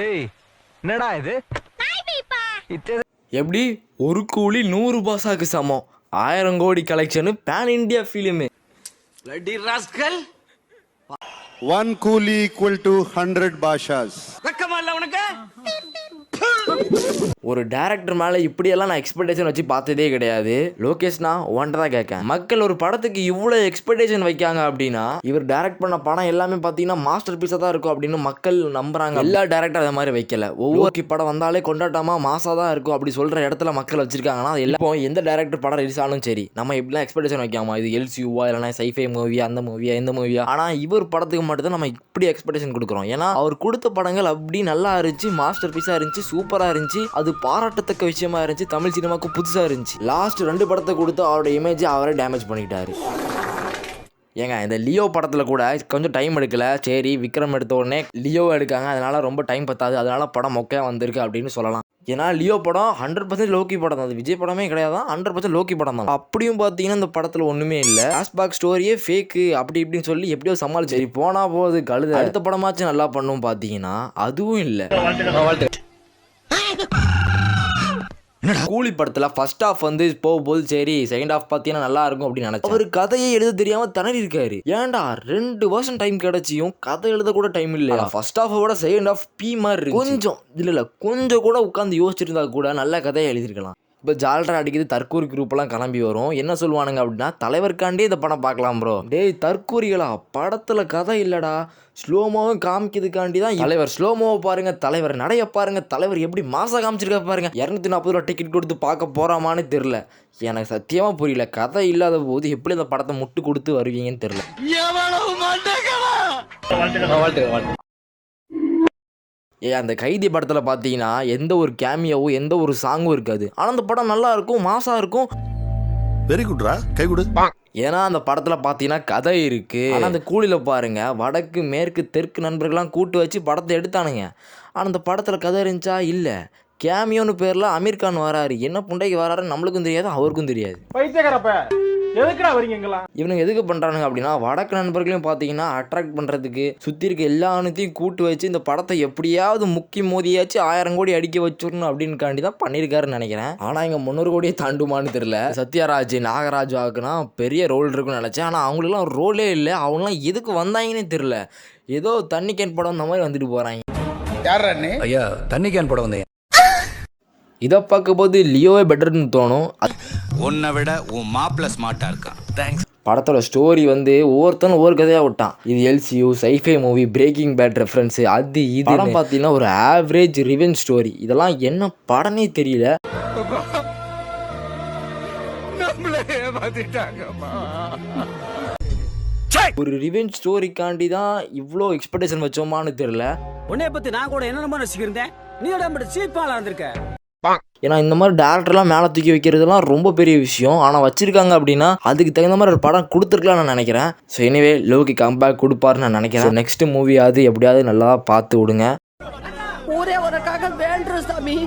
ஏய் என்னடா இது? எப்படி ஒரு கூலி 100 பாசாக்கு சமம். 1000 கோடி collection pan India film. Bloody rascal. 1 கூலி equal to 100 பாஷாஸ். வெக்கமா இல்ல உனக்கு? ஒரு டைரக்டர் மேலே இப்படியெல்லாம் நான் எக்ஸ்பெக்டேஷன் வச்சு பார்த்ததே கிடையாது. லோகேஷ்னா ஒன்றை தான் கேட்கேன். மக்கள் ஒரு படத்துக்கு இவ்வளோ எக்ஸ்பெக்டேஷன் வைக்காங்க அப்படின்னா இவர் டைரக்ட் பண்ண படம் எல்லாமே பார்த்தீங்கன்னா மாஸ்டர் பீஸாக தான் இருக்கும் அப்படின்னு மக்கள் நம்புறாங்க. எல்லா டேரக்டர் அதை மாதிரி வைக்கல. ஒவ்வொரு படம் வந்தாலே கொண்டாட்டமா மாசாக தான் இருக்கும் அப்படி சொல்கிற இடத்துல மக்கள் வச்சிருக்காங்கன்னா அது எல்லாம் எந்த டேரக்டர் படம் ரிலீஸ் ஆனாலும் சரி நம்ம இப்படிலாம் எக்ஸ்பெக்டேஷன் வைக்காமா, இது எல்சியூவா இல்லைனா சைஃபை மூவியா, அந்த மூவியா இந்த மூவியா. ஆனால் இவர் படத்துக்கு மட்டும் தான் நம்ம இப்படி எக்ஸ்பெக்டேஷன் கொடுக்குறோம். ஏன்னா அவர் கொடுத்த படங்கள் அப்படி நல்லா இருந்துச்சு, மாஸ்டர் பீஸாக இருந்துச்சு, சூப்பராக இருந்துச்சு, அது பாராட்டத்தக்க விஷயமா இருந்துச்சு, தமிழ் சினிமாவுக்கு புதுசாக இருந்துச்சு. லாஸ்ட் 2 படத்தை கொடுத்து அவரோட இமேஜை அவரே டேமேஜ் பண்ணிக்கிட்டாரு. ஏங்க இந்த லியோ படத்தில் கூட கொஞ்சம் டைம் எடுக்கல. சரி விக்ரம் எடுத்த உடனே லியோ எடுக்காங்க, அதனால ரொம்ப டைம் பத்தாது, அதனால படம் மொக்கையாக வந்திருக்கு அப்படின்னு சொல்லலாம். ஏன்னா லியோ படம் 100% லோக்கி படம் தான், அது விஜய் படமே கிடையாது, 100% லோக்கி படம் தான். அப்படியும் பார்த்தீங்கன்னா இந்த படத்தில் ஒன்றுமே இல்லை, ஃப்ளாஷ்பேக் ஸ்டோரியே ஃபேக்கு அப்படி இப்படின்னு சொல்லி எப்படியோ சமாளிச்சு சரி போனா போகுது கழுது, அடுத்த படமாச்சும் நல்லா பண்ணும் பார்த்தீங்கன்னா அதுவும் இல்லை. கூலி படத்துல ஃபர்ஸ்ட் ஹாஃப் வந்து போகும்போது சரி செகண்ட் ஹாஃப் பார்த்தீங்கன்னா நல்லா இருக்கும் அப்படின்னு நினைச்சேன். அவர் கதையை எழுத தெரியாம திணறி இருக்காரு. ஏன்டா 2 வருஷம் டைம் கிடைச்சியும் கதை எழுத கூட டைம் இல்லையா? ஃபர்ஸ்ட் ஹாஃப் விட செகண்ட் ஹாஃப் பி மாதிரி இருக்கு. கொஞ்சம் இல்ல கொஞ்சம் கூட உட்காந்து யோசிச்சிருந்தா கூட நல்ல கதையை எழுதிருக்கலாம். இப்போ ஜால்ரா அடிக்குது தற்கூரி குரூப்லாம் கிளம்பி வரும். என்ன சொல்லுவானுங்க அப்படின்னா தலைவருக்காண்டி இந்த படம் பார்க்கலாம் ப்ரோ. டேய் தற்கூரிகளா, படத்தில் கதை இல்லைடா, ஸ்லோமோவும் காமிக்கிறதுக்காண்டி தான் தலைவர். ஸ்லோமோவை பாருங்க, தலைவர் நடைய பாருங்க, தலைவர் எப்படி மாசம் காமிச்சிருக்க பாருங்க. 240 ரூபா டிக்கெட் கொடுத்து பார்க்க போறாமான்னு தெரில. எனக்கு சத்தியமாக புரியல. கதை இல்லாத போது எப்படி அந்த படத்தை முட்டு கொடுத்து வருவீங்கன்னு தெரில. அந்த கைதி படத்தில் பார்த்தீங்கன்னா எந்த ஒரு கேமியாவும் எந்த ஒரு சாங்கும் இருக்காது. ஆனால் அந்த படம் நல்லா இருக்கும், மாசா இருக்கும். வெரி குட்ரா, கை கொடு. ஏன்னா அந்த படத்தில் பார்த்தீங்கன்னா கதை இருக்கு. ஆனால் அந்த கூலியில் பாருங்க வடக்கு மேற்கு தெற்கு நண்பர்கள்லாம் கூட்டு வச்சு படத்தை எடுத்தானுங்க. ஆனால் அந்த படத்தில் கதை இருந்துச்சா இல்லை. கேமியோன்னு பேரில் அமீர் கான் வராரு. என்ன புண்டைக்கு வராருன்னு நம்மளுக்கும் தெரியாது, அவருக்கும் தெரியாது. இவனுங்க எதுக்கு பண்றானுங்க அப்படின்னா வடக்கு நண்பர்களையும் பார்த்தீங்கன்னா அட்ராக்ட் பண்றதுக்கு சுற்றி இருக்க எல்லாத்தையும் கூட்டு வச்சு இந்த படத்தை எப்படியாவது முக்கி மோதியாச்சு 1000 கோடி அடிக்க வச்சிடணும் அப்படின்னு காண்டி தான் பண்ணியிருக்காருன்னு நினைக்கிறேன். ஆனால் இங்கே 300 கோடியை தாண்டுமான்னு தெரியல. சத்யராஜ் நாகராஜாவுக்குன்னா பெரிய ரோல் இருக்குன்னு நினச்சேன். ஆனால் அவங்களுக்குலாம் ஒரு ரோலே இல்லை. அவங்களாம் எதுக்கு வந்தாங்கன்னே தெரியல. ஏதோ தண்ணி கேன் படம் இந்த மாதிரி வந்துட்டு போகிறாங்க. ஐயா தண்ணி கேன் படம் வந்தேன். இதை பார்க்கும்போது லியோவே பெட்டர்னு தோணும். உன்னை விட உன் மாப்பிள்ள ஸ்மார்ட்டா இருக்கான். தேங்க்ஸ். படத்தோட ஸ்டோரி வந்து ஒவ்வொருத்தனும் ஒவ்வொரு கதையாக விட்டான். இது LCU sci fi movie Breaking Bad reference அது இது படம் பார்த்தீங்கன்னா ஒரு ஆவரேஜ் ரிவெஞ்ச் ஸ்டோரி. இதெல்லாம் என்ன படமே தெரியல. ஒரு ரிவெஞ்ச் ஸ்டோரிக்காண்டி தான் இவ்வளோ எக்ஸ்பெக்டேஷன் வச்சோமான்னு தெரியல. உன்னை பத்தி நான் கூட என்ன நினைச்சுக்கிறேன், நீ சீப்பாளா இருந்திருக்க. ஏன்னா இந்த மாதிரி டேரக்டர்லாம் மேலே தூக்கி வைக்கிறதுலாம் ரொம்ப பெரிய விஷயம். ஆனால் வச்சிருக்காங்க அப்படின்னா அதுக்கு தகுந்த மாதிரி ஒரு படம் கொடுத்துருக்கலாம் நான் நினைக்கிறேன். ஸோ எனிவே லோகி கம்பேக் கொடுப்பாருன்னு நான் நினைக்கிறேன். நெக்ஸ்ட் மூவியாவது எப்படியாவது நல்லா பார்த்து விடுங்க. ஒரே ஒரு வேண்டு சாமி.